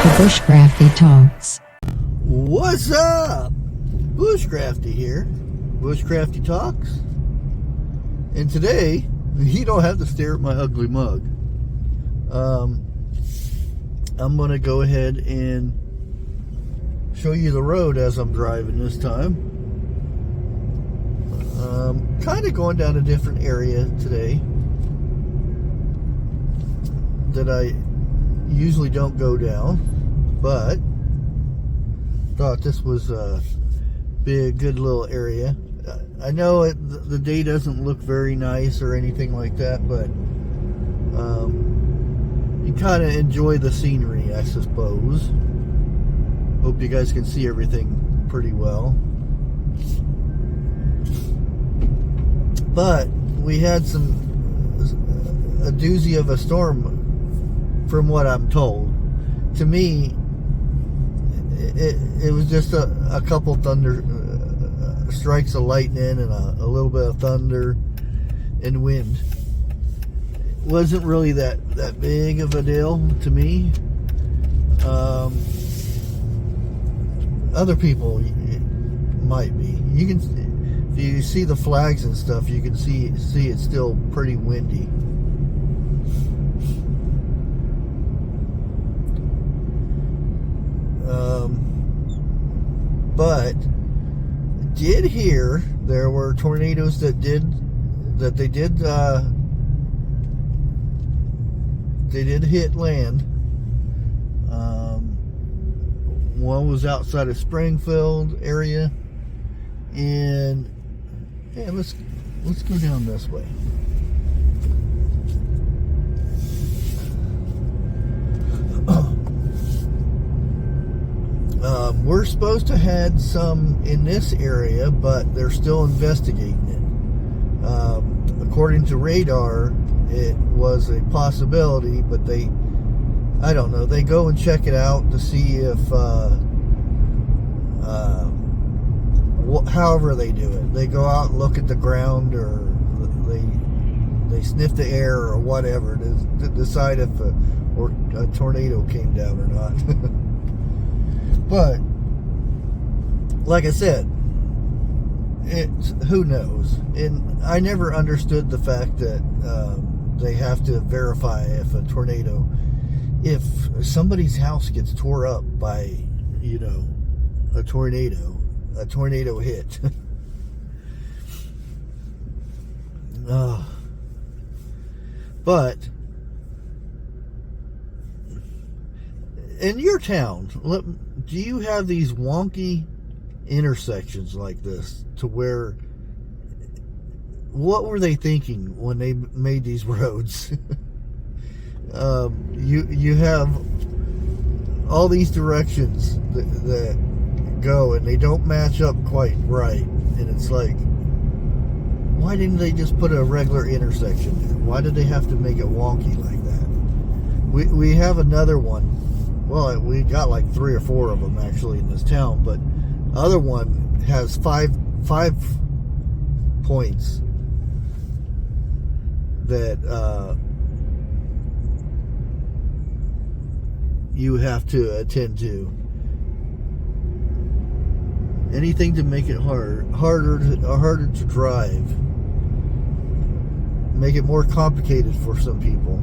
The Bushcrafty Talks. What's up? Bushcrafty here. Bushcrafty Talks. And today, you don't have to stare at my ugly mug. I'm going to go ahead and show you the road as I'm driving this time. Kind of going down a different area today that I usually don't go down, but thought this was be a good little area. I know the day doesn't look very nice or anything like that, but you kind of enjoy the scenery, I suppose. Hope you guys can see everything pretty well. But we had a doozy of a storm, from what I'm told. To me, it was just a couple thunder strikes of lightning and a little bit of thunder and wind. It wasn't really that big of a deal to me. Other people might be. You can, if you see the flags and stuff, you can see it's still pretty windy. But did hear there were tornadoes that did hit land. One was outside of Springfield area, and yeah, let's go down this way. We're supposed to had some in this area, but they're still investigating it. According to radar, it was a possibility, but I don't know, they go and check it out to see if however they do it. They go out and look at the ground, or they sniff the air or whatever to decide if a tornado came down or not. But like I said, who knows? And I never understood the fact that they have to verify if a tornado, if somebody's house gets tore up by, a tornado hit. But in your town, do you have these wonky intersections like this, to where, what were they thinking when they made these roads? You have all these directions that go, and they don't match up quite right, and it's like, why didn't they just put a regular intersection there? Why did they have to make it wonky like that? We have another one. Well, we got like 3 or 4 of them actually in this town, but the other one has five points that you have to attend to. Anything to make it harder to drive, make it more complicated for some people.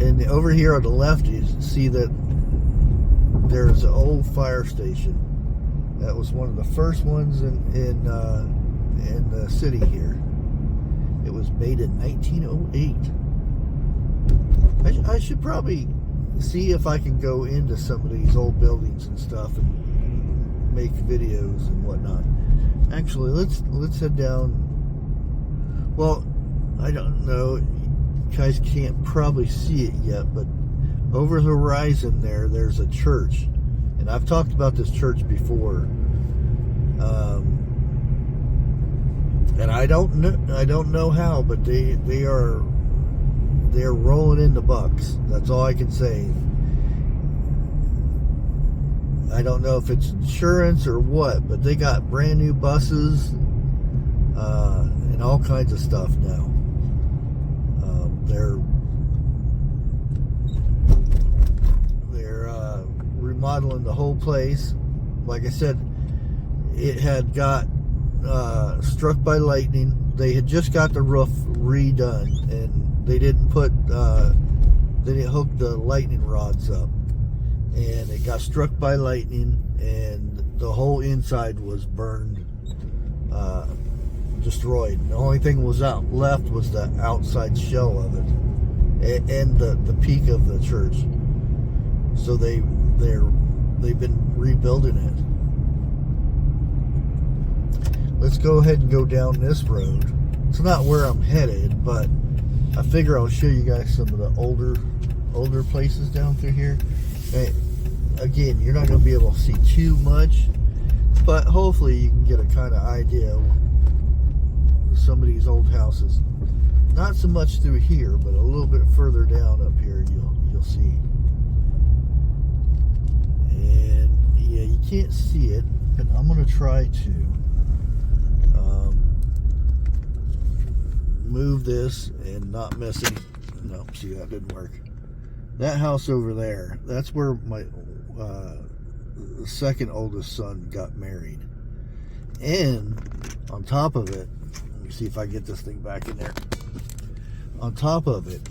And over here on the left, you see that there's an old fire station. That was one of the first ones in the city here. It was made in 1908. I should probably see if I can go into some of these old buildings and stuff and make videos and whatnot. Actually, let's head down. Well, I don't know. You guys can't probably see it yet, but over the horizon there's a church, and I've talked about this church before. And I don't know how, but they are rolling in the bucks. That's all I can say. I don't know if it's insurance or what, but they got brand new buses and all kinds of stuff now. They're remodeling the whole place. Like I said, it had got struck by lightning. They had just got the roof redone, and they didn't hook the lightning rods up, and it got struck by lightning, and the whole inside was burned, destroyed. The only thing left was the outside shell of it, and the peak of the church. So they've been rebuilding it. Let's go ahead and go down this road. It's not where I'm headed, but I figure I'll show you guys some of the older places down through here. And again, you're not going to be able to see too much, but hopefully you can get a kind of idea of some of these old houses. Not so much through here, but a little bit further down up here, you'll see. And yeah, you can't see it, but I'm going to try to move this and not messing. No, see, that didn't work. That house over there, that's where my second oldest son got married. And on top of it, let me see if I get this thing back in there. On top of it,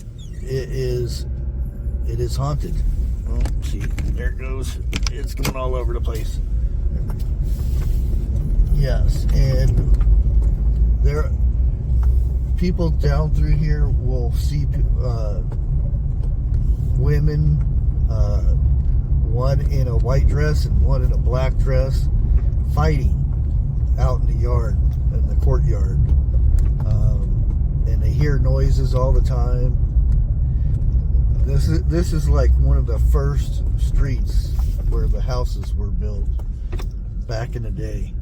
it is haunted. Oh, see, there it goes. It's going all over the place. Yes, and there, people down through here will see women, one in a white dress and one in a black dress, fighting out in the yard, in the courtyard. And they hear noises all the time. This is like one of the first streets where the houses were built back in the day.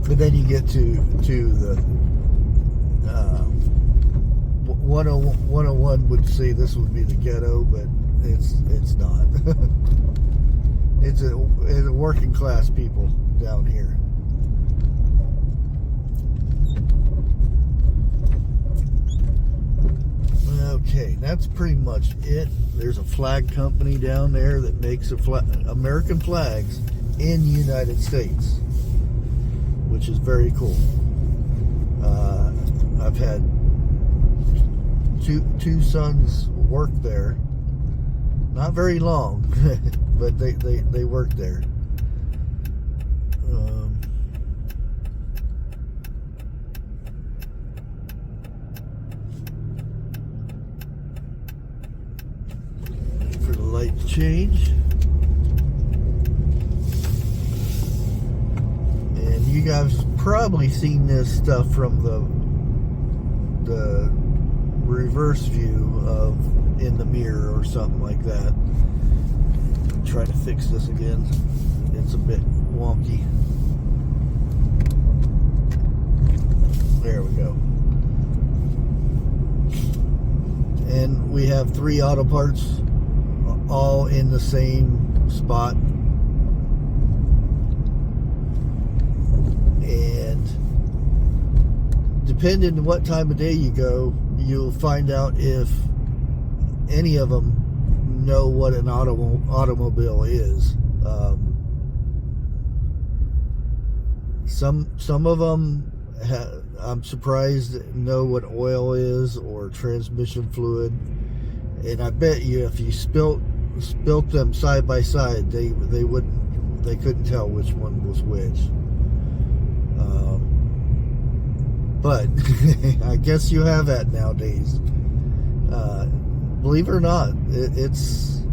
But then you get to the 101 would say this would be the ghetto, but it's not. It's a working class people down here. Okay, that's pretty much it. There's a flag company down there that makes American flags in the United States, which is very cool. I've had two sons work there. Not very long, but they work there. For the light to change. And you guys probably seen this stuff from the reverse view of in the mirror or something like that. Try to fix this again. It's a bit wonky. There we go. And we have 3 auto parts all in the same spot. And depending on what time of day you go, you'll find out if any of them know what an automobile is. Some of them I'm surprised know what oil is or transmission fluid, and I bet you if you spilt them side by side, they couldn't tell which one was which. But I guess you have that nowadays. Believe it or not, it's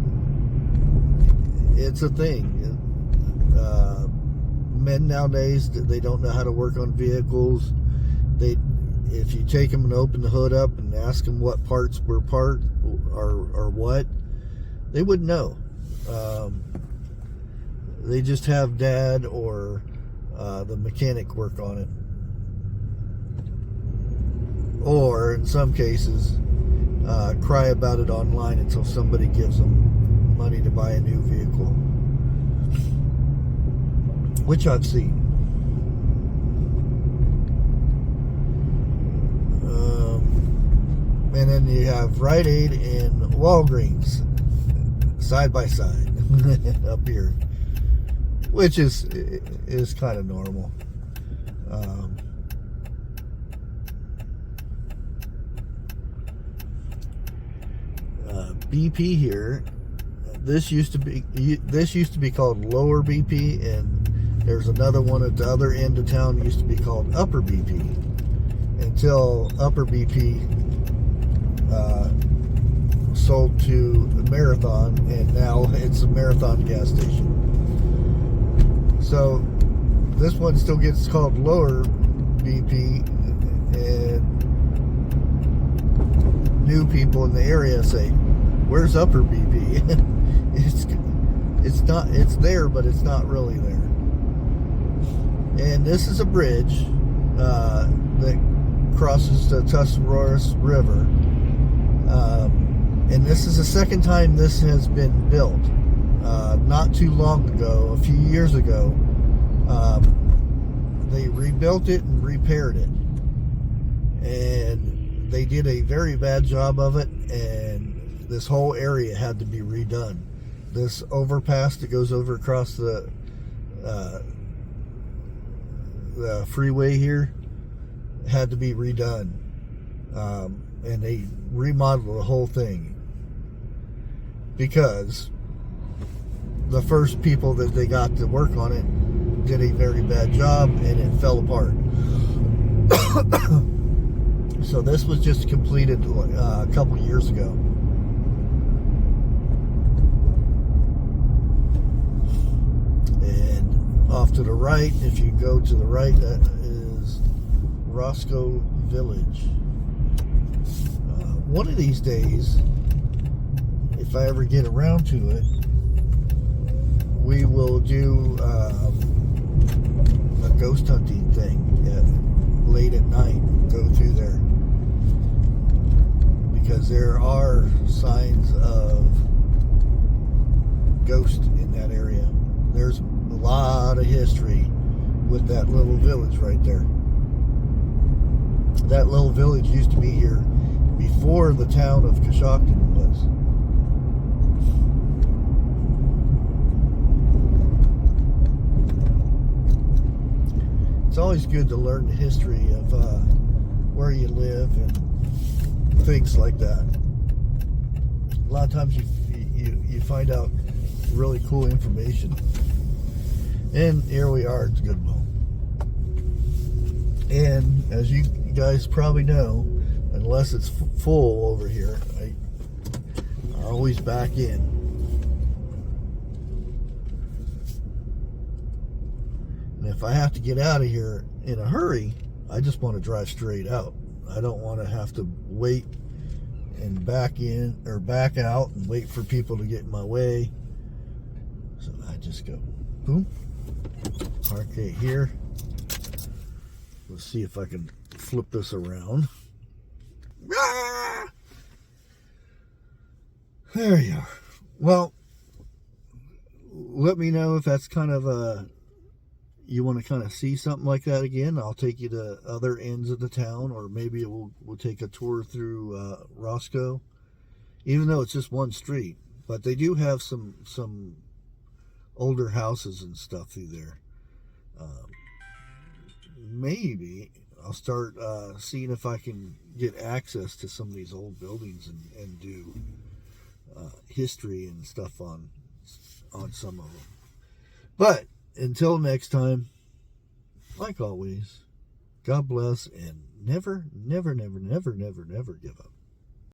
a thing. Men nowadays, they don't know how to work on vehicles. If you take them and open the hood up and ask them what parts were or what, they wouldn't know. They just have dad or the mechanic work on it. Or in some cases, cry about it online until somebody gives them money to buy a new vehicle, which I've seen. And then you have Rite Aid and Walgreens. side by side up here, which is kind of normal. BP here. This used to be called Lower BP, and there's another one at the other end of town that used to be called Upper BP, until Upper BP sold to Marathon, and now it's a Marathon gas station. So this one still gets called Lower BP, and new people in the area say, "Where's Upper BP?" It's there, but it's not really there. And this is a bridge that crosses the Tuscarawas River. And this is the second time this has been built. Not too long ago, a few years ago, they rebuilt it and repaired it. And they did a very bad job of it, and this whole area had to be redone. This overpass that goes over across the freeway here had to be redone. And they remodeled the whole thing because the first people that they got to work on it did a very bad job, and it fell apart. So this was just completed a couple years ago. And off to the right, if you go to the right, that is Roscoe Village. One of these days, if I ever get around to it, we will do a ghost hunting thing late at night. Go through there, because there are signs of ghosts in that area. There's a lot of history with that little village right there. That little village used to be here before the town of Coshocton was. It's always good to learn the history of where you live and things like that. A lot of times you find out really cool information. And here we are at Goodwill. And as you guys probably know, unless it's full over here, I always back in. And if I have to get out of here in a hurry, I just want to drive straight out. I don't want to have to wait and back in or back out and wait for people to get in my way. So I just go boom, park right here. Let's see if I can flip this around. There you are. Well, let me know if that's kind of you want to kind of see something like that again. I'll take you to other ends of the town, or maybe we'll take a tour through Roscoe, even though it's just one street. But they do have some older houses and stuff through there. Maybe I'll start seeing if I can get access to some of these old buildings and do history and stuff on some of them. But until next time, like always, God bless, and never, never, never, never, never, never give up.